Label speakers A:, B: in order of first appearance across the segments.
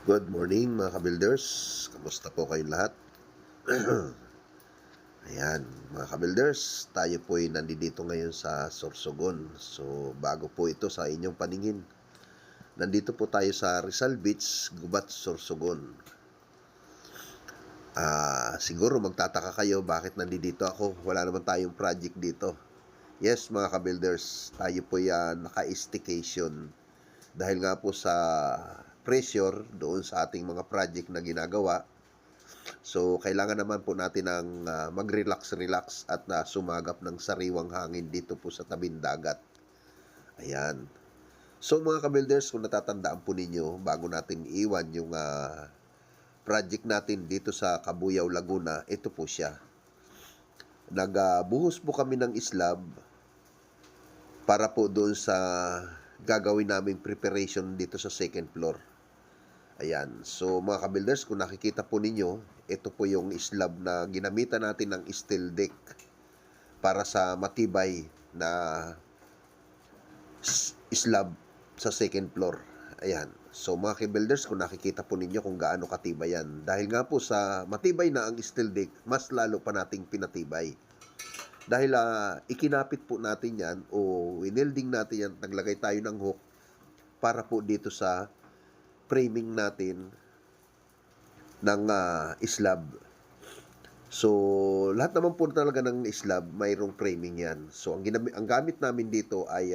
A: Good morning mga kabuilders. Kamusta po kayong lahat? Ayan, mga kabuilders, tayo po ay nandito ngayon sa Sorsogon. So, bago po ito sa inyong paningin. Nandito po tayo sa Rizal Beach, Gubat, Sorsogon. Siguro magtataka kayo bakit nandito ako. Wala naman tayong project dito. Yes, mga kabuilders, tayo po ay naka-staycation. Dahil nga po sa pressure doon sa ating mga project na ginagawa. So, kailangan naman po natin ng mag-relax-relax at sumagap ng sariwang hangin dito po sa tabing dagat. Ayan. So, mga kabuilders, kung natatandaan po ninyo, bago natin iwan yung project natin dito sa Cabuyao, Laguna, ito po siya. Nagbuhos po kami ng slab para po doon sa gagawin naming preparation dito sa second floor. Ayan. So, mga kabuilders, kung nakikita po ninyo, ito po yung slab na ginamitan natin ng steel deck para sa matibay na slab sa second floor. Ayan. So, mga kabuilders, kung nakikita po ninyo kung gaano katibay yan. Dahil nga po sa matibay na ang steel deck, mas lalo pa nating pinatibay. Dahil ikinapit po natin yan o winelding natin yan, naglagay tayo ng hook para po dito sa framing natin ng slab. So, lahat naman po talaga ng slab, mayroong framing yan. So, ang gamit namin dito ay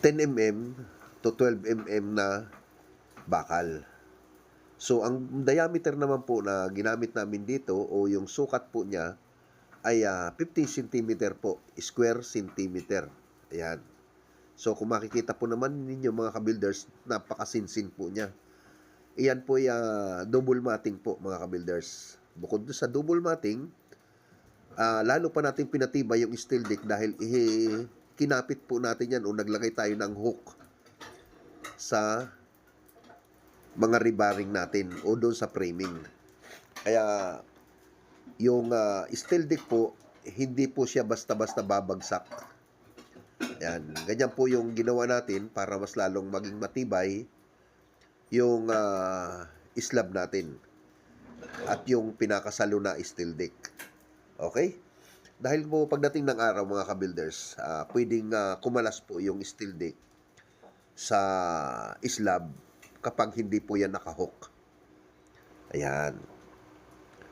A: 10mm to 12mm na bakal. So, ang diameter naman po na ginamit namin dito o yung sukat po niya ay 50 cm po, square centimeter. Ayan. So, kung makikita po naman ninyo mga kabuilders, napakasinsin po niya. Iyan po ay double matting po mga kabuilders. Bukod sa double matting, lalo pa natin pinatibay yung steel deck dahil kinapit po natin yan o naglagay tayo ng hook sa mga rebarring natin o doon sa framing. Kaya yung steel deck po, hindi po siya basta-basta babagsak. Yan. Ganyan po yung ginawa natin para mas lalong maging matibay yung slab natin at yung pinakasalo na steel deck. Okay? Dahil po pagdating ng araw mga kabuilders, pwedeng kumalas po yung steel deck sa slab kapag hindi po yan nakahook. Ayan.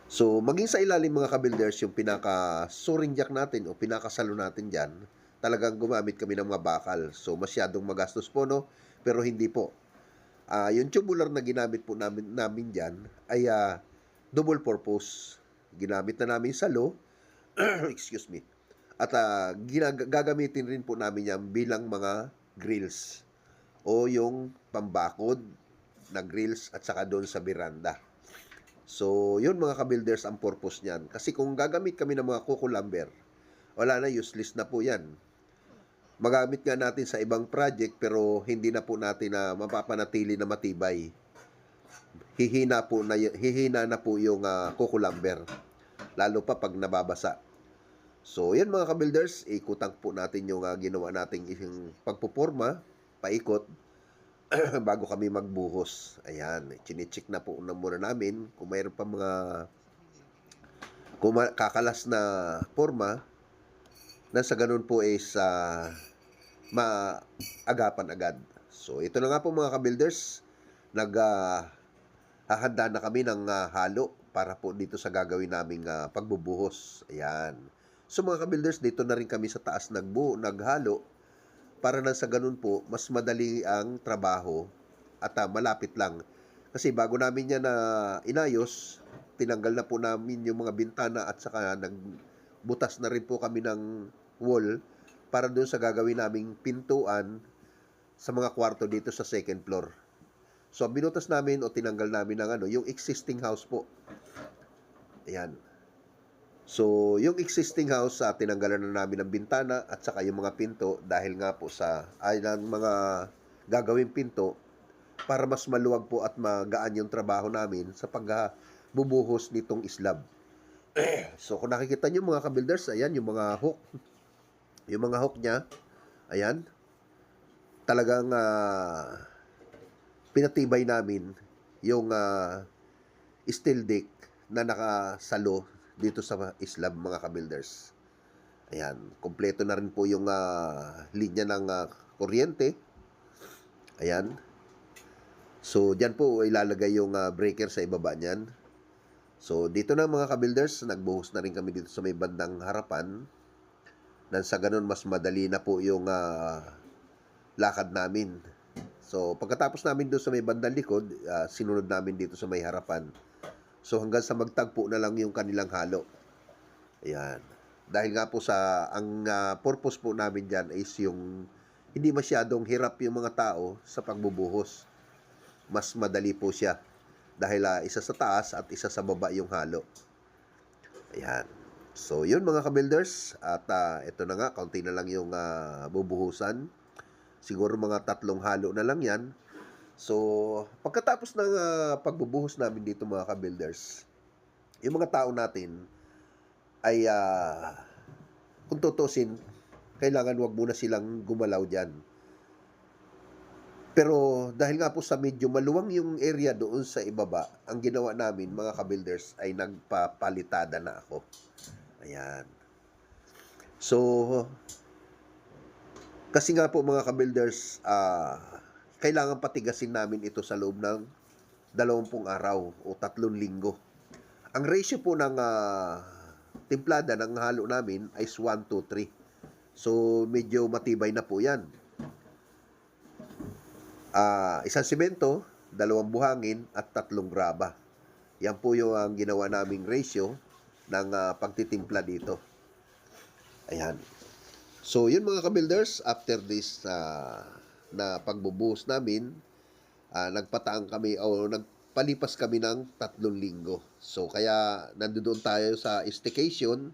A: So, maging sa ilalim mga kabuilders, yung pinaka-soaring jack natin o pinakasalo natin dyan, talagang gumamit kami ng mga bakal. So, masyadong magastos po, no? Pero hindi po. Yung tubular na ginamit po namin dyan ay double purpose. Ginamit na namin salo, excuse me. At gagamitin rin po namin yan bilang mga grills o yung pambakod na grills at saka doon sa veranda. So, yun mga kabuilders ang purpose niyan. Kasi kung gagamit kami ng mga kuko lumber, wala na, useless na po yan. Magamit nga natin sa ibang project pero hindi na po natin na mapapanatili na matibay. Hihina na po yung kuko lumber. Lalo pa pag nababasa. So, yan mga kabuilders, ikutang po natin yung ginawa nating yung pagpuporma, paikot, bago kami magbuhos. Ayan, chine-check na po muna namin kung mayroon pa mga kakalas na forma na sa ganun po is maagapan agad. So, ito na nga po mga kabuilders, hahanda na kami ng halo para po dito sa gagawin naming pagbubuhos. Ayan. So mga kabuilders, dito na rin kami sa taas naghalo para na sa ganun po, mas madali ang trabaho at malapit lang. Kasi bago namin yan na inayos, tinanggal na po namin yung mga bintana at saka nagbutas na rin po kami ng wall para doon sa gagawin naming pintuan sa mga kwarto dito sa second floor. So, binutas namin o tinanggal namin ng yung existing house po. Ayan. So, yung existing house, tinanggalan na namin ng bintana at saka yung mga pinto dahil nga po sa mga gagawing pinto para mas maluwag po at magaan yung trabaho namin sa pagbubuhos nitong slab. So, kung nakikita nyo mga kabuilders, ayan yung mga hook. Yung mga hook niya, ayan. Talagang pinatibay namin yung steel deck na nakasalo dito sa slab, mga ka-builders. Ayan, kompleto na rin po yung linya ng kuryente. Ayan. So, dyan po ilalagay yung breaker sa ibaba niyan. So, dito na mga ka-builders, nagbuhos na rin kami dito sa may bandang harapan. Nang sa ganun, mas madali na po yung lakad namin. So, pagkatapos namin doon sa may bandang likod, sinunod namin dito sa may harapan. So, hanggang sa magtagpo na lang yung kanilang halo. Ayan. Dahil nga po ang purpose po namin dyan is yung hindi masyadong hirap yung mga tao sa pagbubuhos. Mas madali po siya. Dahil isa sa taas at isa sa baba yung halo. Ayan. So, yun mga ka-builders. At ito na nga, kaunti na lang yung bubuhusan. Siguro mga 3 halo na lang yan. So, pagkatapos ng pagbubuhos namin dito mga ka-builders, yung mga tao natin ay kung tutusin, kailangan wag muna silang gumalaw dyan. Pero dahil nga po sa medyo maluwang yung area doon sa ibaba, ang ginawa namin mga ka-builders ay nagpapalitada na ako. Ayan. So, kasi nga po mga ka-builders, kailangan patigasin namin ito sa loob ng 20 araw o 3 linggo. Ang ratio po ng timplada ng halo namin ay 1:3. So, medyo matibay na po yan. Isang simento, 2 buhangin, at 3 graba. Yan po yung ginawa naming ratio ng pagtitimpla dito. Ayan. So, yun mga ka-builders, after this na pagbubuhos namin, nagpataang kami o nagpalipas kami ng 3 linggo. So, kaya nandoon tayo sa staycation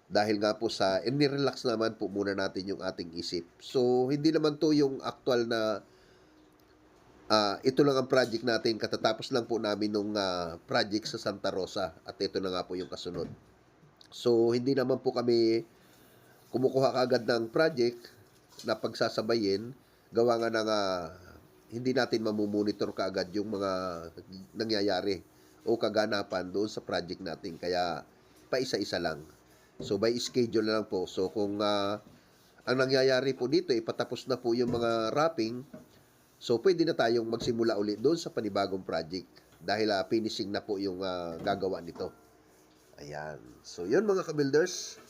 A: dahil nga po sa inirelax naman po muna natin yung ating isip. So, hindi naman to yung actual na ito lang ang project natin. Katatapos lang po namin nung project sa Santa Rosa at ito na nga po yung kasunod. So, hindi naman po kami kumukuha kaagad ng project na pagsasabayin, gawa nga ng hindi natin mamumonitor kaagad yung mga nangyayari o kaganapan doon sa project natin. Kaya, paisa-isa lang. So, by schedule na lang po. So, kung ang nangyayari po dito, ipatapos na po yung mga wrapping, so, pwede na tayong magsimula ulit doon sa panibagong project dahil finishing na po yung gagawa nito. Ayan. So, yun mga ka-builders.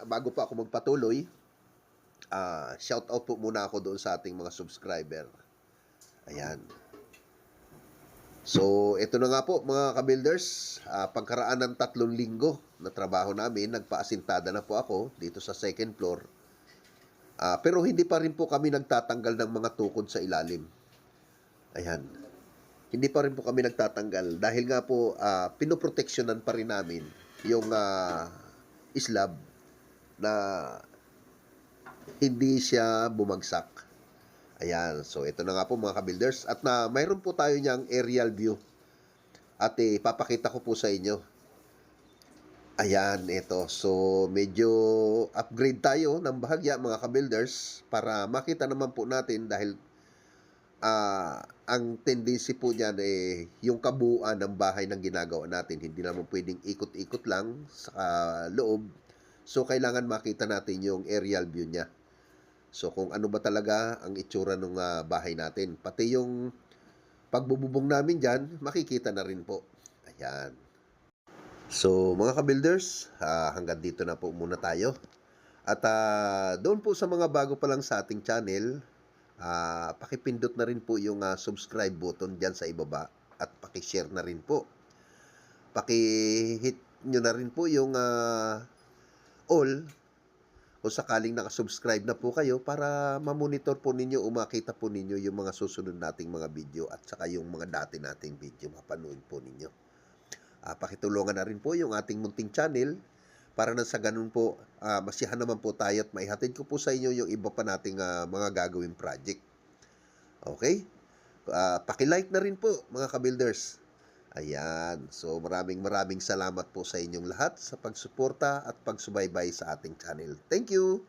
A: Bago pa ako magpatuloy, shout out po muna ako doon sa ating mga subscriber. Ayan. So, ito na nga po mga ka-builders. Pagkaraan ng 3 linggo na trabaho namin, nagpaasintada na po ako dito sa second floor. Pero hindi pa rin po kami nagtatanggal ng mga tukod sa ilalim. Ayan. Hindi pa rin po kami nagtatanggal dahil nga po pinoproteksyonan pa rin namin yung slab na hindi siya bumagsak. Ayan. So, ito na nga po mga ka-builders. At mayroon po tayo niyang aerial view. At papakita ko po sa inyo. Ayan, ito. So, medyo upgrade tayo ng bahagya mga ka-builders para makita naman po natin dahil ang tendency po niyan yung kabuuan ng bahay ng ginagawa natin. Hindi naman pwedeng ikot-ikot lang sa loob. So, kailangan makita natin yung aerial view niya. So, kung ano ba talaga ang itsura ng bahay natin. Pati yung pagbububong namin dyan, makikita na rin po. Ayan. So, mga ka-builders, hanggang dito na po muna tayo. At doon po sa mga bago pa lang sa ating channel, pakipindot na rin po yung subscribe button dyan sa ibaba at pakishare na rin po. Pakihit nyo na rin po yung all o sakaling nakasubscribe na po kayo para mamonitor po ninyo o makita po ninyo yung mga susunod nating mga video at saka yung mga dati nating video mapanood po ninyo. Pakitulungan na rin po yung ating munting channel para na sa ganun po, masiyahan naman po tayo at maihatid ko po sa inyo yung iba pa nating mga gagawing project. Okay? Paki-like na rin po mga ka-builders. Ayan. So, maraming salamat po sa inyong lahat sa pagsuporta at pagsubaybay sa ating channel. Thank you!